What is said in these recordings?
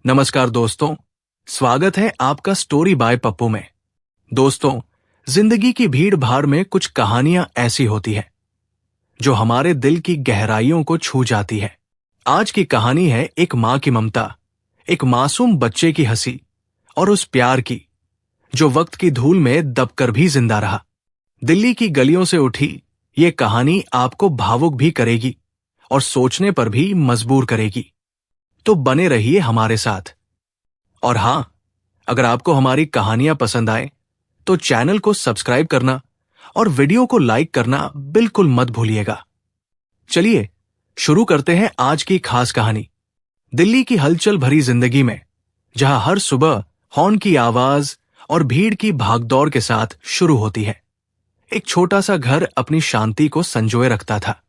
नमस्कार दोस्तों, स्वागत है आपका स्टोरी बाय पप्पू में। दोस्तों, जिंदगी की भीड़ भाड़ में कुछ कहानियां ऐसी होती हैं जो हमारे दिल की गहराइयों को छू जाती है। आज की कहानी है एक मां की ममता, एक मासूम बच्चे की हंसी और उस प्यार की जो वक्त की धूल में दबकर भी जिंदा रहा। दिल्ली की गलियों से उठी ये कहानी आपको भावुक भी करेगी और सोचने पर भी मजबूर करेगी। तो बने रहिए हमारे साथ। और हां, अगर आपको हमारी कहानियां पसंद आए तो चैनल को सब्सक्राइब करना और वीडियो को लाइक करना बिल्कुल मत भूलिएगा। चलिए शुरू करते हैं आज की खास कहानी। दिल्ली की हलचल भरी जिंदगी में, जहां हर सुबह हॉर्न की आवाज और भीड़ की भागदौड़ के साथ शुरू होती है, एक छोटा सा घर अपनी शांति को संजोए रखता था।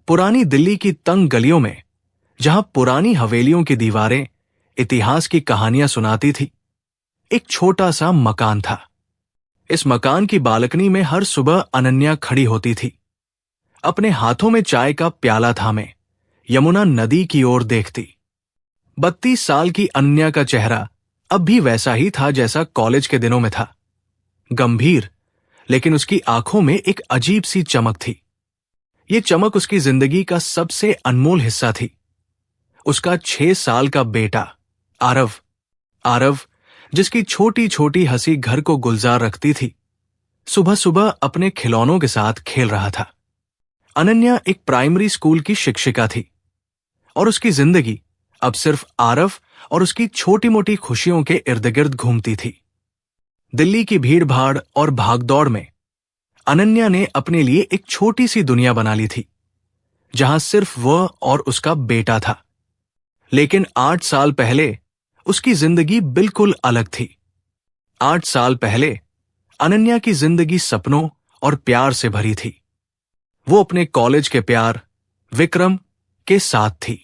पुरानी दिल्ली की तंग गलियों में, जहां पुरानी हवेलियों की दीवारें इतिहास की कहानियां सुनाती थी, एक छोटा सा मकान था। इस मकान की बालकनी में हर सुबह अनन्या खड़ी होती थी, अपने हाथों में चाय का प्याला थामे यमुना नदी की ओर देखती। 32 साल की अनन्या का चेहरा अब भी वैसा ही था जैसा कॉलेज के दिनों में था, गंभीर, लेकिन उसकी आंखों में एक अजीब सी चमक थी। ये चमक उसकी जिंदगी का सबसे अनमोल हिस्सा थी। उसका 6 साल का बेटा आरव, जिसकी छोटी छोटी हंसी घर को गुलजार रखती थी, सुबह सुबह अपने खिलौनों के साथ खेल रहा था। अनन्या एक प्राइमरी स्कूल की शिक्षिका थी और उसकी जिंदगी अब सिर्फ आरव और उसकी छोटी मोटी खुशियों के इर्द गिर्द घूमती थी। दिल्ली की भीड़ भाड़ और भागदौड़ में अनन्या ने अपने लिए एक छोटी सी दुनिया बना ली थी, जहां सिर्फ वह और उसका बेटा था। लेकिन 8 साल पहले उसकी जिंदगी बिल्कुल अलग थी। 8 साल पहले अनन्या की जिंदगी सपनों और प्यार से भरी थी। वो अपने कॉलेज के प्यार विक्रम के साथ थी।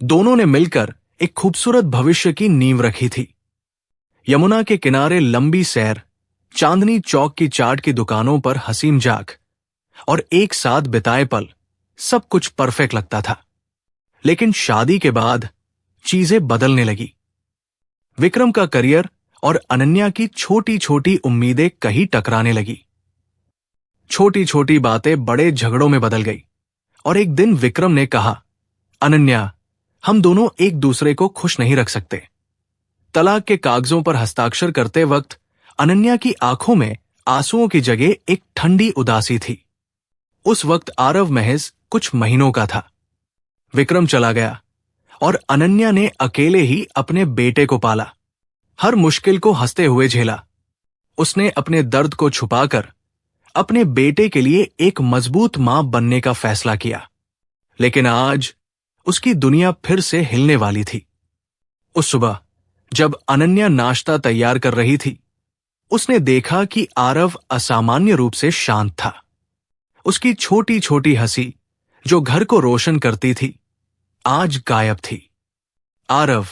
दोनों ने मिलकर एक खूबसूरत भविष्य की नींव रखी थी। यमुना के किनारे लंबी सैर, चांदनी चौक की चाट की दुकानों पर हसी मजाक और एक साथ बिताए पल, सब कुछ परफेक्ट लगता था। लेकिन शादी के बाद चीजें बदलने लगी। विक्रम का करियर और अनन्या की छोटी छोटी उम्मीदें कहीं टकराने लगी। छोटी छोटी बातें बड़े झगड़ों में बदल गई और एक दिन विक्रम ने कहा, अनन्या, हम दोनों एक दूसरे को खुश नहीं रख सकते। तलाक के कागजों पर हस्ताक्षर करते वक्त अनन्या की आंखों में आंसुओं की जगह एक ठंडी उदासी थी। उस वक्त आरव महज कुछ महीनों का था। विक्रम चला गया और अनन्या ने अकेले ही अपने बेटे को पाला, हर मुश्किल को हंसते हुए झेला। उसने अपने दर्द को छुपाकर अपने बेटे के लिए एक मजबूत मां बनने का फैसला किया। लेकिन आज उसकी दुनिया फिर से हिलने वाली थी। उस सुबह जब अनन्या नाश्ता तैयार कर रही थी, उसने देखा कि आरव असामान्य रूप से शांत था। उसकी छोटी छोटी हंसी जो घर को रोशन करती थी, आज गायब थी। आरव,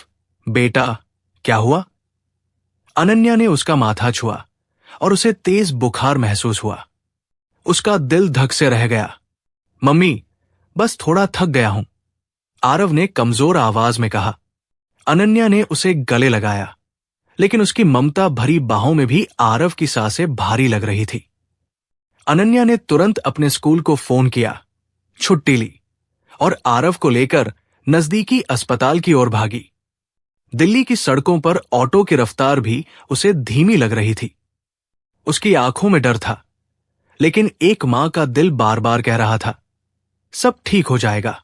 बेटा, क्या हुआ? अनन्या ने उसका माथा छुआ और उसे तेज बुखार महसूस हुआ। उसका दिल धक से रह गया। मम्मी, बस थोड़ा थक गया हूं, आरव ने कमजोर आवाज में कहा। अनन्या ने उसे गले लगाया, लेकिन उसकी ममता भरी बाहों में भी आरव की सांसें भारी लग रही थी। अनन्या ने तुरंत अपने स्कूल को फोन किया, छुट्टी ली और आरव को लेकर नजदीकी अस्पताल की ओर भागी। दिल्ली की सड़कों पर ऑटो की रफ्तार भी उसे धीमी लग रही थी। उसकी आंखों में डर था, लेकिन एक मां का दिल बार बार कह रहा था, सब ठीक हो जाएगा।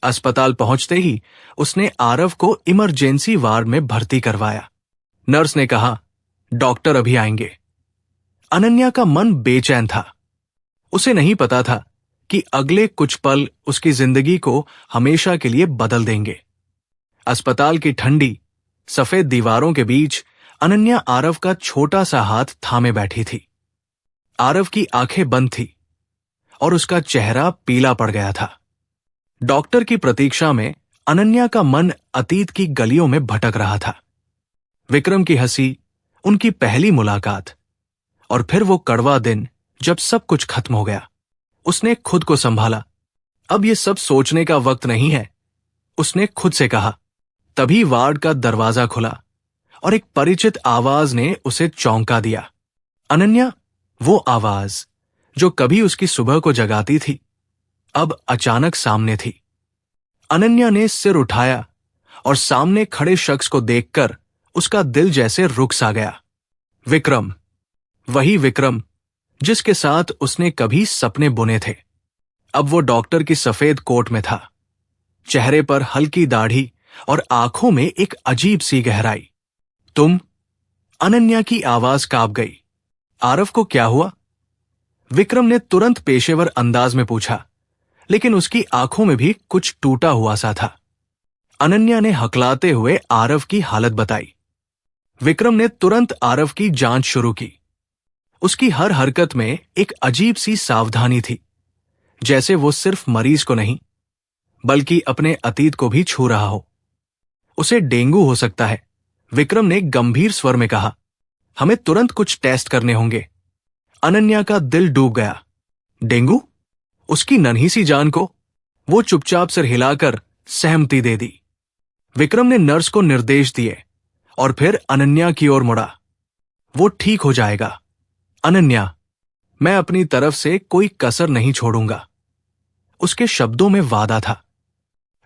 अस्पताल पहुंचते ही उसने आरव को इमरजेंसी वार्ड में भर्ती करवाया। नर्स ने कहा, डॉक्टर अभी आएंगे। अनन्या का मन बेचैन था। उसे नहीं पता था कि अगले कुछ पल उसकी जिंदगी को हमेशा के लिए बदल देंगे। अस्पताल की ठंडी सफेद दीवारों के बीच अनन्या आरव का छोटा सा हाथ थामे बैठी थी। आरव की आंखें बंद थी और उसका चेहरा पीला पड़ गया था। डॉक्टर की प्रतीक्षा में अनन्या का मन अतीत की गलियों में भटक रहा था। विक्रम की हंसी, उनकी पहली मुलाकात और फिर वो कड़वा दिन जब सब कुछ खत्म हो गया। उसने खुद को संभाला। अब ये सब सोचने का वक्त नहीं है, उसने खुद से कहा, तभी वार्ड का दरवाजा खुला और एक परिचित आवाज ने उसे चौंका दिया। अनन्या, वो आवाज जो कभी उसकी सुबह को जगाती थी, अब अचानक सामने थी। अनन्या ने सिर उठाया और सामने खड़े शख्स को देखकर उसका दिल जैसे रुक सा गया। विक्रम, वही विक्रम जिसके साथ उसने कभी सपने बुने थे। अब वो डॉक्टर की सफेद कोट में था, चेहरे पर हल्की दाढ़ी और आंखों में एक अजीब सी गहराई। तुम? अनन्या की आवाज कांप गई। आरव को क्या हुआ? विक्रम ने तुरंत पेशेवर अंदाज में पूछा, लेकिन उसकी आंखों में भी कुछ टूटा हुआ सा था। अनन्या ने हकलाते हुए आरव की हालत बताई। विक्रम ने तुरंत आरव की जांच शुरू की। उसकी हर हरकत में एक अजीब सी सावधानी थी, जैसे वो सिर्फ मरीज को नहीं बल्कि अपने अतीत को भी छू रहा हो। उसे डेंगू हो सकता है, विक्रम ने गंभीर स्वर में कहा। हमें तुरंत कुछ टेस्ट करने होंगे। अनन्या का दिल डूब गया। डेंगू? उसकी नन्ही सी जान को? वो चुपचाप सिर हिलाकर सहमति दे दी। विक्रम ने नर्स को निर्देश दिए और फिर अनन्या की ओर मुड़ा। वो ठीक हो जाएगा अनन्या, मैं अपनी तरफ से कोई कसर नहीं छोड़ूंगा। उसके शब्दों में वादा था,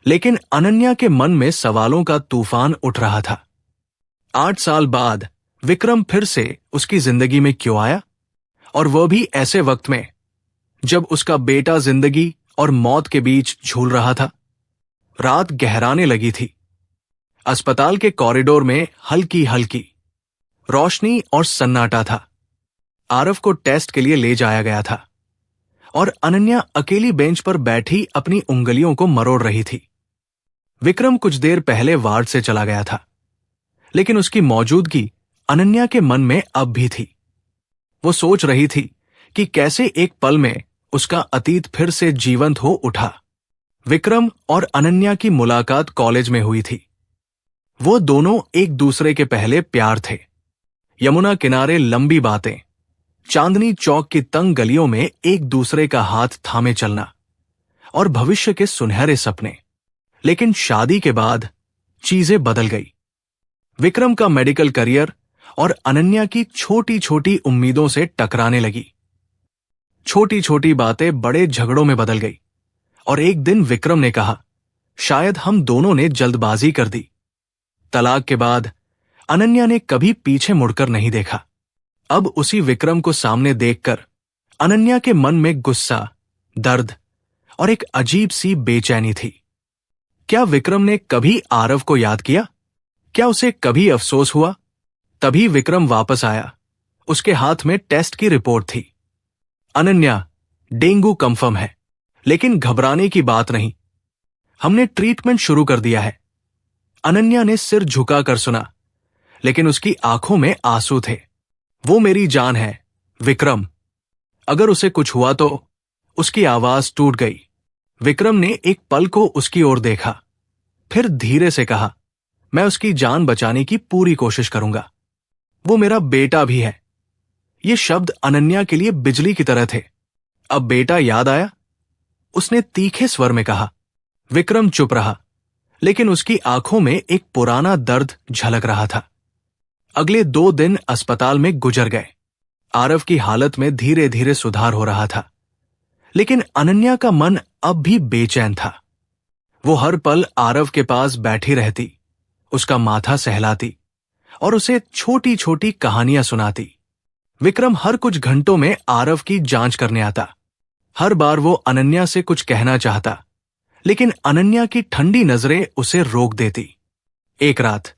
लेकिन अनन्या के मन में सवालों का तूफान उठ रहा था। 8 साल बाद विक्रम फिर से उसकी जिंदगी में क्यों आया, और वह भी ऐसे वक्त में जब उसका बेटा जिंदगी और मौत के बीच झूल रहा था। रात गहराने लगी थी। अस्पताल के कॉरिडोर में हल्की हल्की रोशनी और सन्नाटा था। आरव को टेस्ट के लिए ले जाया गया था और अनन्या अकेली बेंच पर बैठी अपनी उंगलियों को मरोड़ रही थी। विक्रम कुछ देर पहले वार्ड से चला गया था, लेकिन उसकी मौजूदगी अनन्या के मन में अब भी थी। वो सोच रही थी कि कैसे एक पल में उसका अतीत फिर से जीवंत हो उठा। विक्रम और अनन्या की मुलाकात कॉलेज में हुई थी। वो दोनों एक दूसरे के पहले प्यार थे। यमुना किनारे लंबी बातें, चांदनी चौक की तंग गलियों में एक दूसरे का हाथ थामे चलना और भविष्य के सुनहरे सपने। लेकिन शादी के बाद चीजें बदल गई। विक्रम का मेडिकल करियर और अनन्या की छोटी छोटी उम्मीदों से टकराने लगी। छोटी छोटी बातें बड़े झगड़ों में बदल गई और एक दिन विक्रम ने कहा, शायद हम दोनों ने जल्दबाजी कर दी। तलाक के बाद अनन्या ने कभी पीछे मुड़कर नहीं देखा। अब उसी विक्रम को सामने देखकर अनन्या के मन में गुस्सा, दर्द और एक अजीब सी बेचैनी थी। क्या विक्रम ने कभी आरव को याद किया? क्या उसे कभी अफसोस हुआ? तभी विक्रम वापस आया। उसके हाथ में टेस्ट की रिपोर्ट थी। अनन्या, डेंगू कंफर्म है, लेकिन घबराने की बात नहीं। हमने ट्रीटमेंट शुरू कर दिया है। अनन्या ने सिर झुकाकर सुना, लेकिन उसकी आंखों में आंसू थे। वो मेरी जान है विक्रम, अगर उसे कुछ हुआ तो। उसकी आवाज टूट गई। विक्रम ने एक पल को उसकी ओर देखा, फिर धीरे से कहा, मैं उसकी जान बचाने की पूरी कोशिश करूंगा। वो मेरा बेटा भी है। ये शब्द अनन्या के लिए बिजली की तरह थे। अब बेटा याद आया? उसने तीखे स्वर में कहा। विक्रम चुप रहा, लेकिन उसकी आंखों में एक पुराना दर्द झलक रहा था। अगले 2 दिन अस्पताल में गुजर गए। आरव की हालत में धीरे धीरे सुधार हो रहा था, लेकिन अनन्या का मन अब भी बेचैन था। वो हर पल आरव के पास बैठी रहती, उसका माथा सहलाती और उसे छोटी छोटी कहानियां सुनाती। विक्रम हर कुछ घंटों में आरव की जांच करने आता। हर बार वो अनन्या से कुछ कहना चाहता, लेकिन अनन्या की ठंडी नजरें उसे रोक देती। एक रात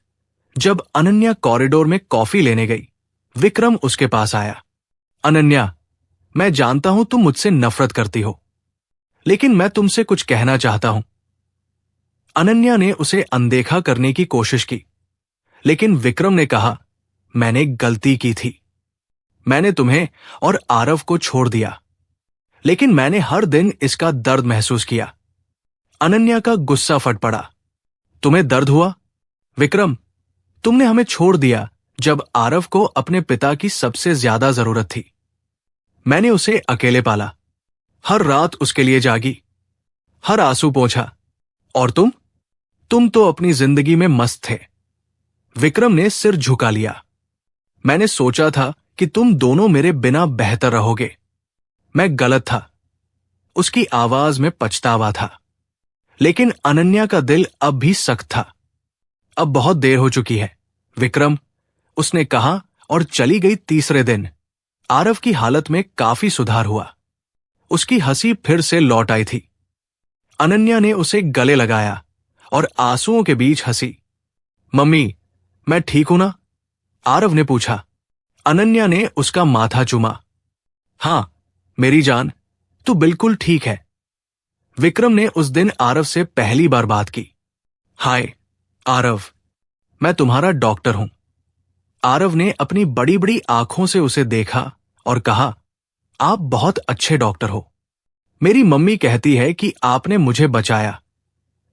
जब अनन्या कॉरिडोर में कॉफी लेने गई, विक्रम उसके पास आया। अनन्या, मैं जानता हूं तुम मुझसे नफरत करती हो, लेकिन मैं तुमसे कुछ कहना चाहता हूं। अनन्या ने उसे अनदेखा करने की कोशिश की, लेकिन विक्रम ने कहा, मैंने गलती की थी। मैंने तुम्हें और आरव को छोड़ दिया, लेकिन मैंने हर दिन इसका दर्द महसूस किया। अनन्या का गुस्सा फट पड़ा। तुम्हें दर्द हुआ? विक्रम, तुमने हमें छोड़ दिया जब आरव को अपने पिता की सबसे ज्यादा जरूरत थी। मैंने उसे अकेले पाला, हर रात उसके लिए जागी, हर आंसू पोंछा। और तुम तो अपनी जिंदगी में मस्त थे। विक्रम ने सिर झुका लिया। मैंने सोचा था कि तुम दोनों मेरे बिना बेहतर रहोगे। मैं गलत था। उसकी आवाज में पछतावा था। लेकिन अनन्या का दिल अब भी सख्त था। अब बहुत देर हो चुकी है विक्रम, उसने कहा और चली गई। तीसरे दिन आरव की हालत में काफी सुधार हुआ। उसकी हंसी फिर से लौट आई थी। अनन्या ने उसे गले लगाया और आंसुओं के बीच हंसी। मम्मी, मैं ठीक हूं ना? आरव ने पूछा। अनन्या ने उसका माथा चूमा। हां मेरी जान, तू बिल्कुल ठीक है। विक्रम ने उस दिन आरव से पहली बार बात की। हाय आरव, मैं तुम्हारा डॉक्टर हूं। आरव ने अपनी बड़ी बड़ी आंखों से उसे देखा और कहा, आप बहुत अच्छे डॉक्टर हो। मेरी मम्मी कहती है कि आपने मुझे बचाया।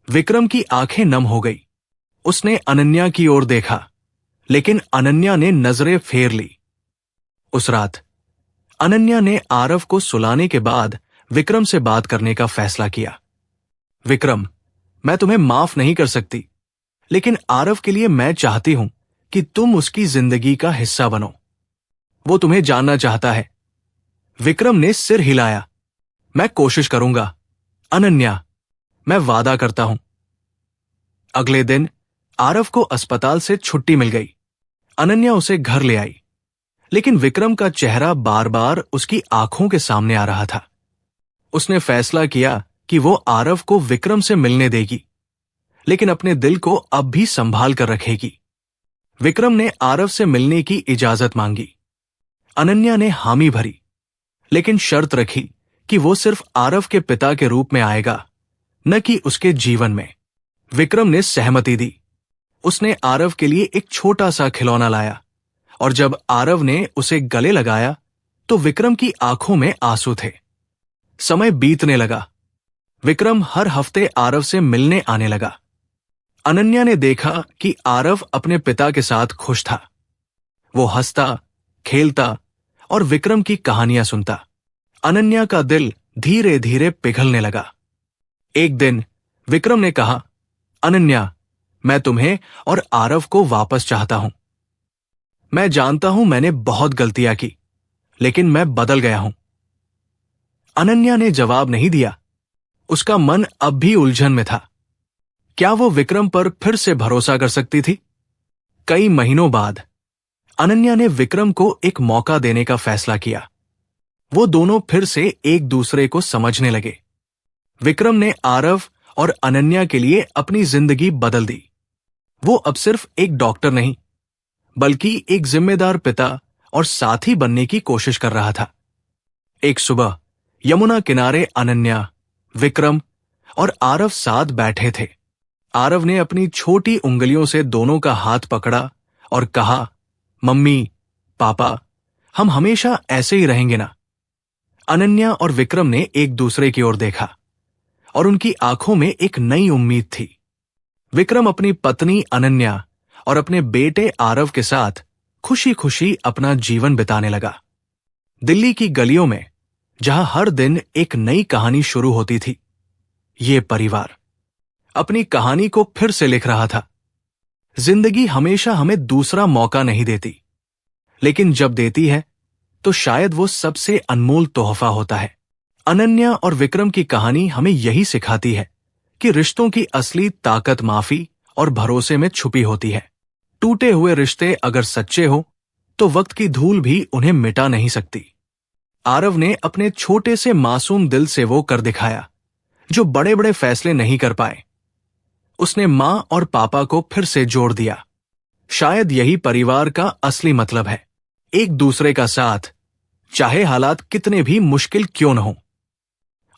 विक्रम की आंखें नम हो गई। उसने अनन्या की ओर देखा, लेकिन अनन्या ने नजरें फेर ली। उस रात अनन्या ने आरव को सुलाने के बाद विक्रम से बात करने का फैसला किया। विक्रम, मैं तुम्हें माफ नहीं कर सकती, लेकिन आरव के लिए मैं चाहती हूं कि तुम उसकी जिंदगी का हिस्सा बनो। वो तुम्हें जानना चाहता है। विक्रम ने सिर हिलाया। मैं कोशिश करूंगा अनन्या, मैं वादा करता हूं। अगले दिन आरव को अस्पताल से छुट्टी मिल गई। अनन्या उसे घर ले आई, लेकिन विक्रम का चेहरा बार बार उसकी आंखों के सामने आ रहा था। उसने फैसला किया कि वो आरव को विक्रम से मिलने देगी, लेकिन अपने दिल को अब भी संभाल कर रखेगी। विक्रम ने आरव से मिलने की इजाजत मांगी। अनन्या ने हामी भरी, लेकिन शर्त रखी कि वो सिर्फ आरव के पिता के रूप में आएगा, न कि उसके जीवन में। विक्रम ने सहमति दी। उसने आरव के लिए एक छोटा सा खिलौना लाया, और जब आरव ने उसे गले लगाया तो विक्रम की आंखों में आंसू थे। समय बीतने लगा। विक्रम हर हफ्ते आरव से मिलने आने लगा। अनन्या ने देखा कि आरव अपने पिता के साथ खुश था। वो हंसता, खेलता और विक्रम की कहानियां सुनता। अनन्या का दिल धीरे धीरे पिघलने लगा। एक दिन विक्रम ने कहा, अनन्या, मैं तुम्हें और आरव को वापस चाहता हूं। मैं जानता हूं मैंने बहुत गलतियां की, लेकिन मैं बदल गया हूं। अनन्या ने जवाब नहीं दिया। उसका मन अब भी उलझन में था। क्या वो विक्रम पर फिर से भरोसा कर सकती थी? कई महीनों बाद अनन्या ने विक्रम को एक मौका देने का फैसला किया। वो दोनों फिर से एक दूसरे को समझने लगे। विक्रम ने आरव और अनन्या के लिए अपनी जिंदगी बदल दी। वो अब सिर्फ एक डॉक्टर नहीं, बल्कि एक जिम्मेदार पिता और साथी बनने की कोशिश कर रहा था। एक सुबह यमुना किनारे अनन्या, विक्रम और आरव साथ बैठे थे। आरव ने अपनी छोटी उंगलियों से दोनों का हाथ पकड़ा और कहा, मम्मी, पापा, हम हमेशा ऐसे ही रहेंगे ना? अनन्या और विक्रम ने एक दूसरे की ओर देखा और उनकी आंखों में एक नई उम्मीद थी। विक्रम अपनी पत्नी अनन्या और अपने बेटे आरव के साथ खुशी खुशी अपना जीवन बिताने लगा। दिल्ली की गलियों में, जहां हर दिन एक नई कहानी शुरू होती थी, ये परिवार अपनी कहानी को फिर से लिख रहा था। जिंदगी हमेशा हमें दूसरा मौका नहीं देती, लेकिन जब देती है तो शायद वो सबसे अनमोल तोहफा होता है। अनन्या और विक्रम की कहानी हमें यही सिखाती है कि रिश्तों की असली ताकत माफी और भरोसे में छुपी होती है। टूटे हुए रिश्ते अगर सच्चे हो तो वक्त की धूल भी उन्हें मिटा नहीं सकती। आरव ने अपने छोटे से मासूम दिल से वो कर दिखाया जो बड़े बड़े फैसले नहीं कर पाए। उसने मां और पापा को फिर से जोड़ दिया। शायद यही परिवार का असली मतलब है, एक दूसरे का साथ, चाहे हालात कितने भी मुश्किल क्यों न हो।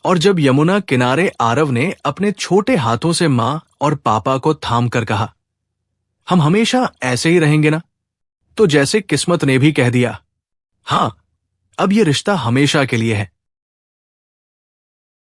और जब यमुना किनारे आरव ने अपने छोटे हाथों से मां और पापा को थाम कर कहा, हम हमेशा ऐसे ही रहेंगे ना, तो जैसे किस्मत ने भी कह दिया, हां, अब ये रिश्ता हमेशा के लिए है।